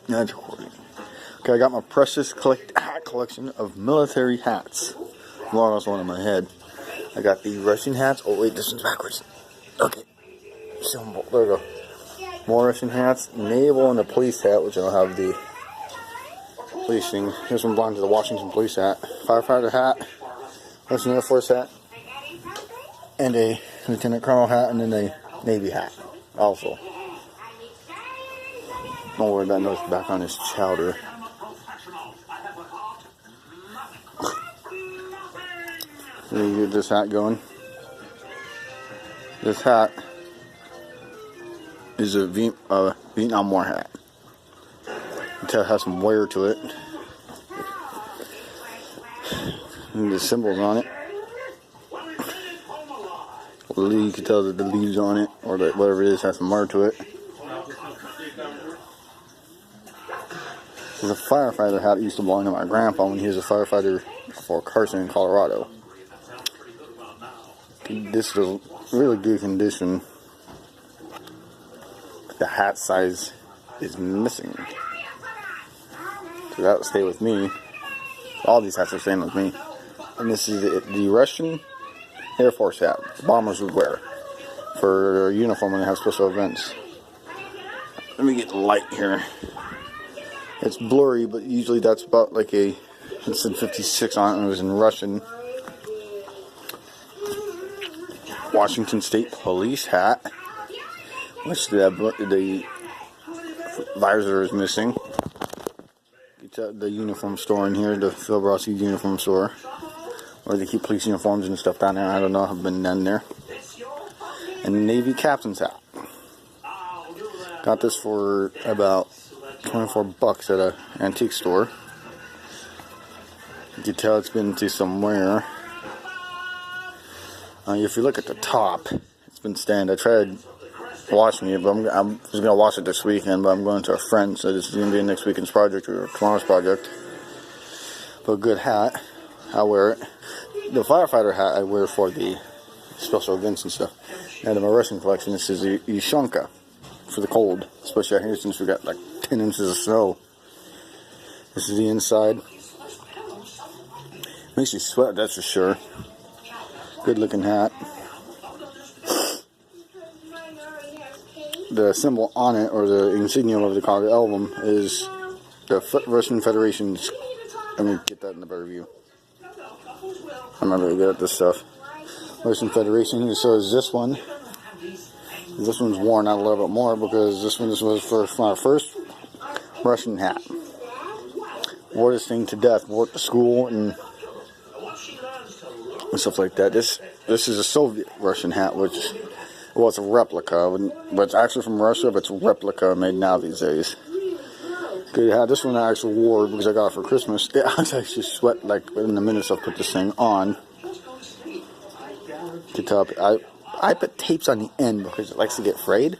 That's recording. Okay, I got my precious hat collection of military hats. I lost one on my head. I got the Russian hats. Oh wait, this one's backwards. Okay. Symbol. There we go. More Russian hats. Naval and the police hat, which I don't have the police thing. This one belongs to the Washington police hat. Firefighter hat. Russian Air Force hat. And a Lieutenant Colonel hat, and then a Navy hat. Also. Don't worry about those back on his chowder. Let me get this hat going. This hat is a Vietnam War hat. You can tell it has some wear to it. And the symbols on it. You can tell that the leaves on it, or that whatever it is, has some wear to it. This is a firefighter hat that used to belong to my grandpa when he was a firefighter for Carson in Colorado. This is really good condition. The hat size is missing. So that'll stay with me. All these hats are staying with me. And this is the Russian Air Force hat the bombers would wear for their uniform when they have special events. Let me get the light here. It's blurry, but usually that's about like it said 56 on it, and it was in Russian. Washington State Police hat, which the visor is missing. It's at the uniform store in here, the Phil Rossi uniform store, where they keep police uniforms and stuff down there. I don't know, I've been down there. And the Navy captain's hat. Got this for about $24 at an antique store. You can tell it's been to somewhere. If you look at the top, it's been stained. I tried washing it, but I was going to wash it this weekend, but I'm going to a friend, so this is going to be next weekend's project or tomorrow's project. But a good hat, I wear it. The firefighter hat I wear for the special events and stuff. And in my Russian collection, this is the Yushanka for the cold, especially out here since we got like 10 inches of snow. This is the inside. Makes you sweat, that's for sure. Good looking hat. The symbol on it, or the insignia of the Colorado album, is the Russian Federation's. Let me get that in the better view. I'm not really good at this stuff. Russian Federation. So is this one. This one's worn out a little bit more because this was for my first Russian hat. Wore this thing to death. Wore it to school and stuff like that. This is a Soviet Russian hat, which, well, it's a replica, but it's actually from Russia, but it's a replica made now these days. Good hat. This one I actually wore because I got it for Christmas. I actually sweat like in the minutes I put this thing on. I put tapes on the end because it likes to get frayed.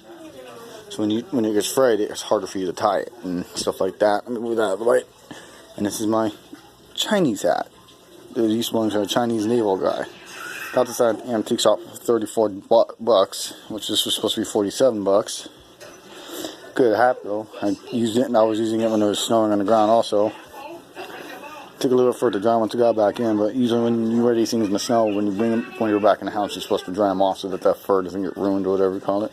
So when it gets frayed, it's harder for you to tie it and stuff like that. Let me move that out of the way. And this is my Chinese hat. It used to belong to a Chinese naval guy. Got this at an antique shop for $34, which this was supposed to be $47. Good hat though. I used it, and I was using it when it was snowing on the ground also. Took a little bit for it to dry once it got back in, but usually when you wear these things in the snow, when you're back in the house, you're supposed to dry them off so that fur doesn't get ruined or whatever you call it.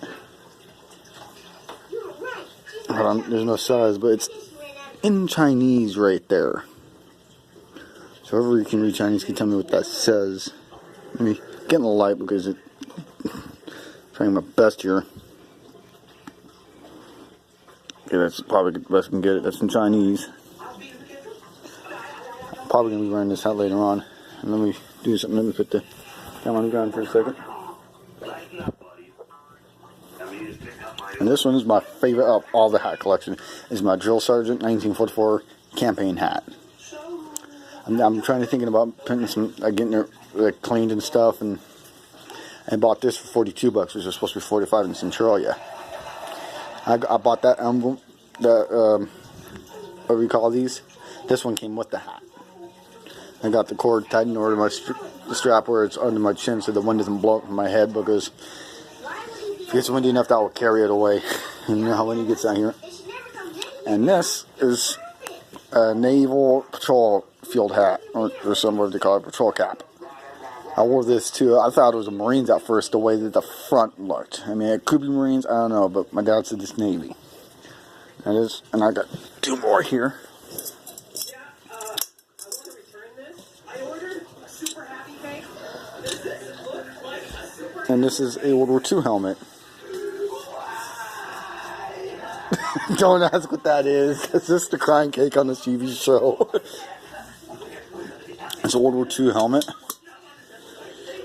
There's no size, but it's in Chinese right there. So whoever can read Chinese can tell me what that says. Let me get in the light because I'm trying my best here. Okay, that's probably the best I can get it. That's in Chinese. I'm probably going to be wearing this hat later on. And let me do something. Let me put the camera on the ground for a second. And this one is my favorite of all the hat collection. Is my Drill Sergeant 1944 campaign hat. I'm trying to thinking about putting some, getting it cleaned and stuff, and I bought this for $42, which was supposed to be $45 in Centralia. I bought that emblem, what do we call these? This one came with the hat. I got the cord tightened over the strap where it's under my chin so the wind doesn't blow up from my head, because if it gets windy enough, that will carry it away. And you know how windy it gets out here. And this is a naval patrol field hat, or some what they call it, patrol cap. I wore this too. I thought it was a Marines at first, the way that the front looked. I mean, it could be Marines, I don't know, but my dad said it's Navy. And I got 2 more here. And this is a World War II helmet. Don't ask what that is. It's just the crying cake on the TV show. It's a World War II helmet.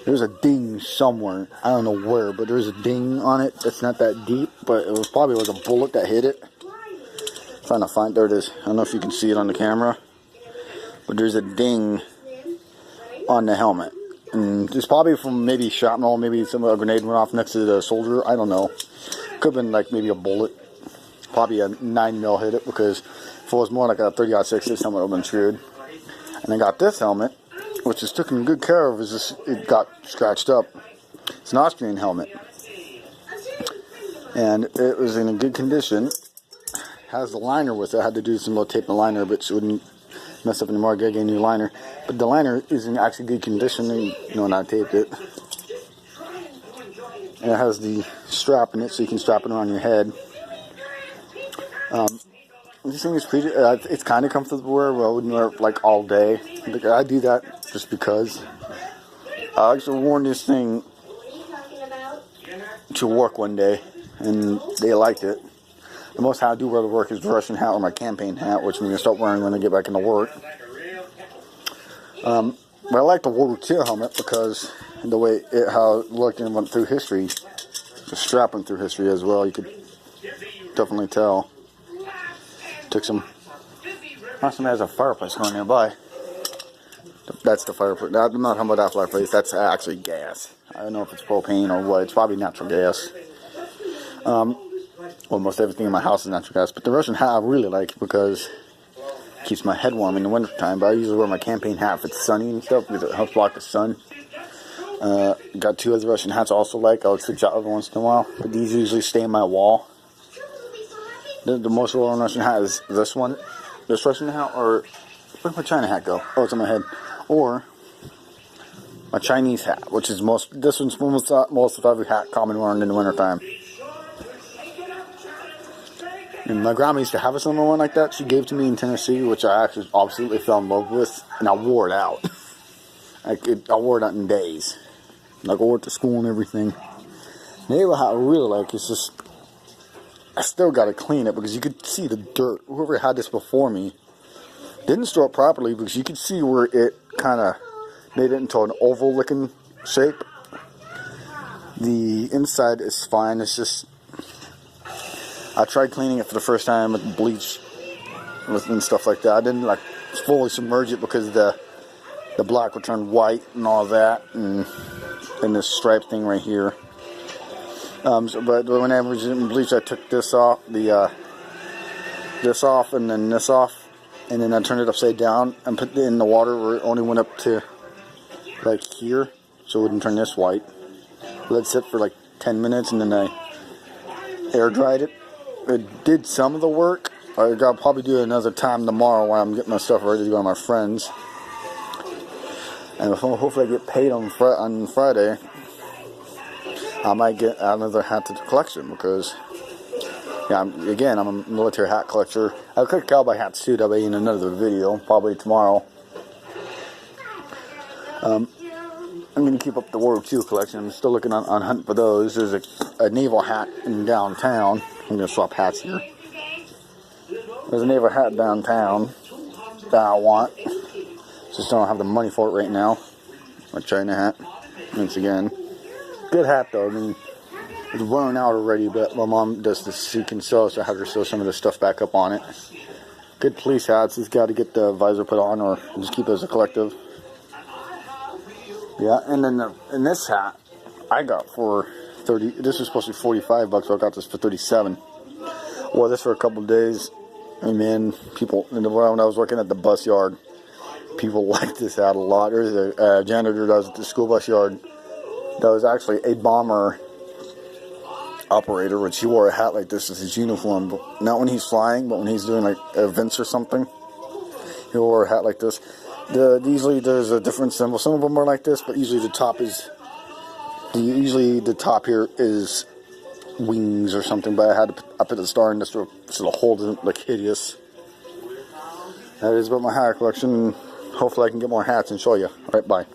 There's a ding somewhere. I don't know where, but there's a ding on it. It's not that deep, but it was probably like a bullet that hit it. Trying to find, there it is. I don't know if you can see it on the camera, but there's a ding on the helmet. And it's probably from maybe shrapnel, maybe a grenade went off next to the soldier. I don't know. Could have been like maybe a bullet. Probably a 9mm hit it, because if it was more like a 30-06, this helmet would have been screwed. And I got this helmet, which is taken good care of. Is this? It got scratched up. It's an Austrian helmet, and it was in a good condition. Has the liner with it. I had to do some little tape in the liner, but it wouldn't mess up anymore. I gotta get a new liner. But the liner is in actually good condition, and when I taped it. And it has the strap in it, so you can strap it around your head. This thing is pretty, it's kind of comfortable to wear, but I wouldn't wear it like all day. I do that just because. I actually worn this thing to work one day, and they liked it. The most hat I do wear to work is the Russian hat or my campaign hat, which I'm going to start wearing when I get back into work. But I like the World War II helmet because the way how it looked and went through history, the strap went through history as well. You could definitely tell. Took some. Somebody has a fireplace going nearby. That's the fireplace. I'm not talking about that fireplace. That's actually gas. I don't know if it's propane or what. It's probably natural gas. Almost everything in my house is natural gas. But the Russian hat I really like because it keeps my head warm in the wintertime. But I usually wear my campaign hat if it's sunny and stuff because it helps block the sun. Got 2 other Russian hats I also like. I'll switch out every once in a while. But these usually stay in my wall. The most well-known Russian hat is this one. This Russian hat, or where'd my China hat go? Oh, it's on my head. Or my Chinese hat, which is this one's most of every hat common wearing in the wintertime. And my grandma used to have a similar one like that. She gave to me in Tennessee, which I actually absolutely fell in love with, and I wore it out. I wore it out in days. Like I wore it to school and everything. The naval hat I really like is just, I still got to clean it because you could see the dirt. Whoever had this before me didn't store it properly because you could see where it kind of made it into an oval looking shape. The inside is fine. It's just, I tried cleaning it for the first time with bleach and stuff like that. I didn't like fully submerge it because the black would turn white and all that, and this stripe thing right here. But when I was in bleach, I took this off, this off, and then this off, and then I turned it upside down and put it in the water where it only went up to like here, so it wouldn't turn this white. Let it sit for like 10 minutes, and then I air dried it. It did some of the work. I'll probably do it another time tomorrow while I'm getting my stuff ready to go to my friends. And hopefully I get paid on Friday. I might get another hat to the collection because, yeah, I'm a military hat collector. I collect cowboy hats too. That'll be in another video, probably tomorrow. I'm going to keep up the World War II collection. I'm still looking on hunt for those. There's a naval hat in downtown. I'm going to swap hats here. There's a naval hat downtown that I want. Just don't have the money for it right now. My China hat, once again. Good hat though. I mean, it's worn out already, but my mom does the seek and sew, so I have her sew some of the stuff back up on it. Good police hats. Just got to get the visor put on, or just keep it as a collective. Yeah, and then in this hat, I got for 30. This was supposed to be $45, so I got this for 37. Wore this for a couple of days, and man, people. When I was working at the bus yard, people liked this hat a lot. There's a janitor that was at the school bus yard. That was actually a bomber operator, which he wore a hat like this as his uniform, but not when he's flying, but when he's doing like events or something, he wore a hat like this. Usually there's a different symbol. Some of them are like this, but usually the top here is wings or something. But I put the star in this so the hole doesn't look hideous. That is about my hat collection. Hopefully I can get more hats and show you. Alright, bye.